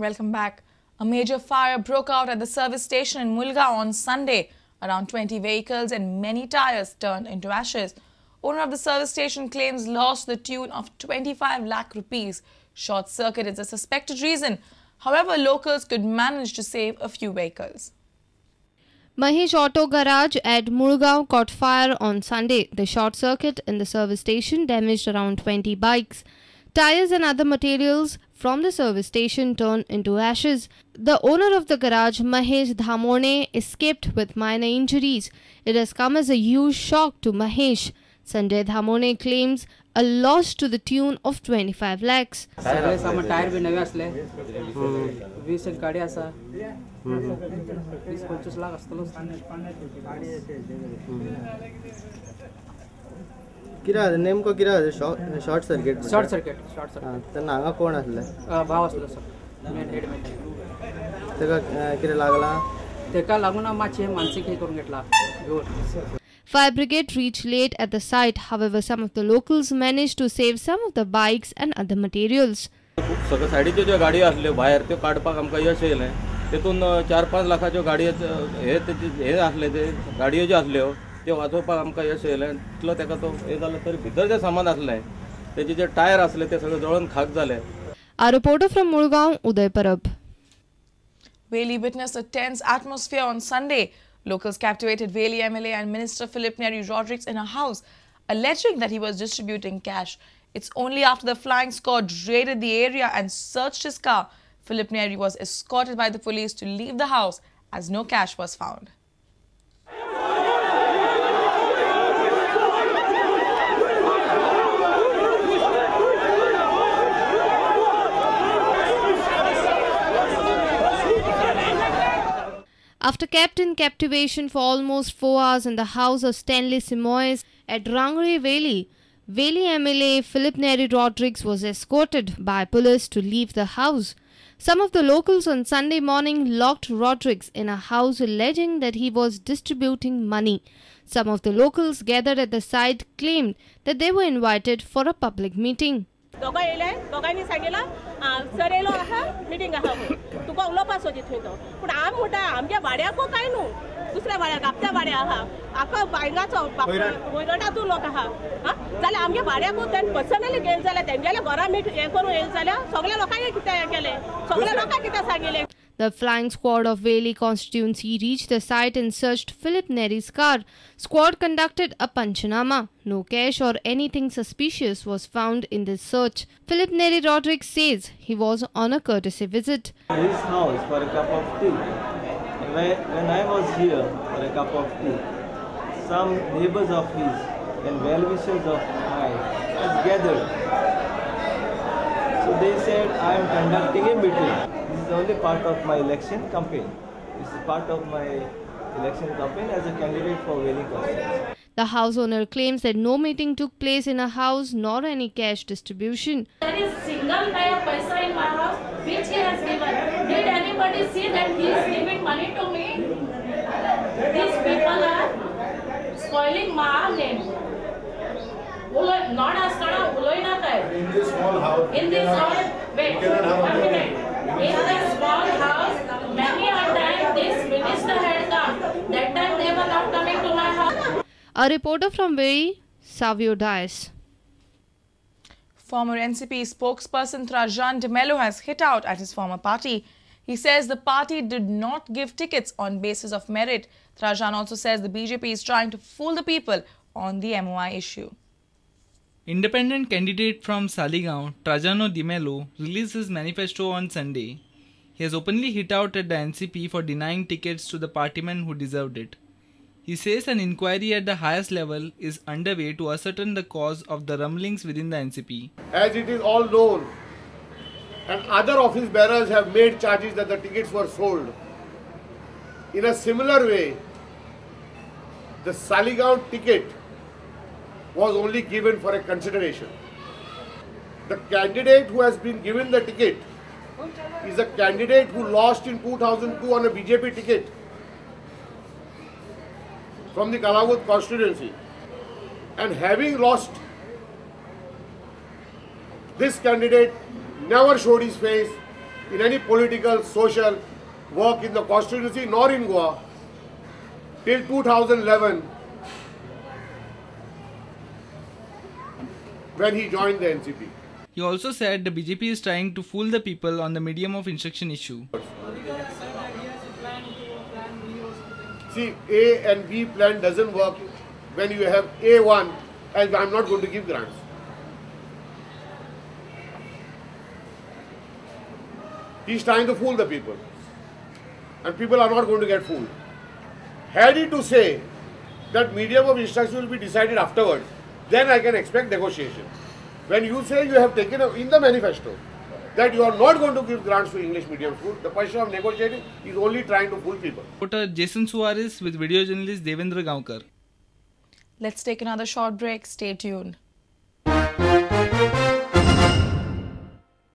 Welcome back. A major fire broke out at the service station in Mulgaon on Sunday. Around 20 vehicles and many tires turned into ashes. Owner of the service station claims loss to the tune of 25 lakh rupees. Short circuit is a suspected reason. However, locals could manage to save a few vehicles. Mahesh Auto Garage at Mulgaon caught fire on Sunday. The short circuit in the service station damaged around 20 bikes. Tires and other materials from the service station turned into ashes. The owner of the garage, Mahesh Dhamone, escaped with minor injuries. It has come as a huge shock to Mahesh. Sanjay Dhamone claims a loss to the tune of 25 lakhs. नेमको short circuit तेन्ना हांगा कोण आसले भाव आसलो sir main head main तेका कितें लागला तेका लागून मातशें मानसीक हे करून घेतला Fire brigade reached late at the site. However, some of the locals managed to save some of the bikes and other materials. सगळे सायडीच्यो ज्यो गाडयो आसल्यो भायर त्यो काडपाक आमकां यश येयलें तेतून 4-5 लाखाच्यो गाडयो हे आसले ते गाडयो ज्यो आसल्यो त्यो वाचोवपाक आमकां यश येयलें तितलो तेका तो हे जालो तरी भितर जें सामान आसलें तेजे जे टायर आसले ते सगळे जळोन खाक जाले. Our reporter from Mulgaon, Uday Parab. Veli witnessed a tense atmosphere on Sunday. Locals captivated Veli MLA and Minister Philip Neri Rodrigues in a house, alleging that he was distributing cash. It's only after the flying squad raided the area and searched his car, Philip Neri was escorted by the police to leave the house as no cash was found. After kept in captivation for almost 4 hours in the house of Stanley Simoes at Rangri Veli, Veli MLA Philip Neri Rodrigues was escorted by police to leave the house. Some of the locals on Sunday morning locked Rodrigues in a house alleging that he was distributing money. Some of the locals gathered at the site claimed that they were invited for a public meeting. दोगांनी सांगितलं sir yellow आहा meeting आहा तुका उलोवपाक सोदीत थंय तो पूण आम म्हणटा आमच्या वाड्याको काय न्हू दुसऱ्या वाड्याक आपल्या वाड्या आहा आखो बायंगाचो वयरटातूं लोक आहा जाल्यार आमच्या वाड्याकूच तें पर्सनली गेले जाल्यार तेंगेल्या घरा मीट हें करून येयले जाल्यार सगळ्या लोकांक कितें हें केलें सगळ्या लोकांक कितें सांगिल्लें. The flying squad of Veli constituency reached the site and searched Philip Neri's car. Squad conducted a panchanama. No cash or anything suspicious was found in this search. Philip Neri Rodrigues says he was on a courtesy visit. His house for a cup of tea. When I was here for a cup of tea, some neighbors of his and well-wishers of mine has gathered. So they said I am conducting a meeting. This is only part of my election campaign. This is part of my election campaign as a candidate for Veli constituency. The house owner claims that no meeting took place in a house nor any cash distribution. There is single type of paisa in my house which he has given. Did anybody see that he is giving money to me? These people are spoiling my name. Not as in this small house. In this small, wait, 1 minute. In this small house, many a time this minister had come. That time they were not coming to my house. A reporter from Veri, Savio Dias. Former NCP spokesperson Trajan de Mello has hit out at his former party. He says the party did not give tickets on basis of merit. Trajan also says the BJP is trying to fool the people on the MOI issue. Independent candidate from Saligaon, Trajano Di Mello, released his manifesto on Sunday. He has openly hit out at the NCP for denying tickets to the partymen who deserved it. He says an inquiry at the highest level is underway to ascertain the cause of the rumblings within the NCP. As it is all known, and other office bearers have made charges that the tickets were sold. In a similar way, the Saligaon ticket was only given for a consideration. The candidate who has been given the ticket is a candidate who lost in 2002 on a BJP ticket from the Kalawut constituency, and having lost, this candidate never showed his face in any political, social work in the constituency nor in Goa till 2011 when he joined the NCP. He also said the BJP is trying to fool the people on the medium of instruction issue. See, A and B plan doesn't work when you have A1 and I'm not going to give grants. He's trying to fool the people. And people are not going to get fooled. Had he to say that medium of instruction will be decided afterwards, then I can expect negotiation. When you say you have taken in the manifesto that you are not going to give grants to English medium school, the question of negotiating is only trying to fool people. Reporter Jason Suarez with video journalist Devendra Gaonkar. Let's take another short break. Stay tuned.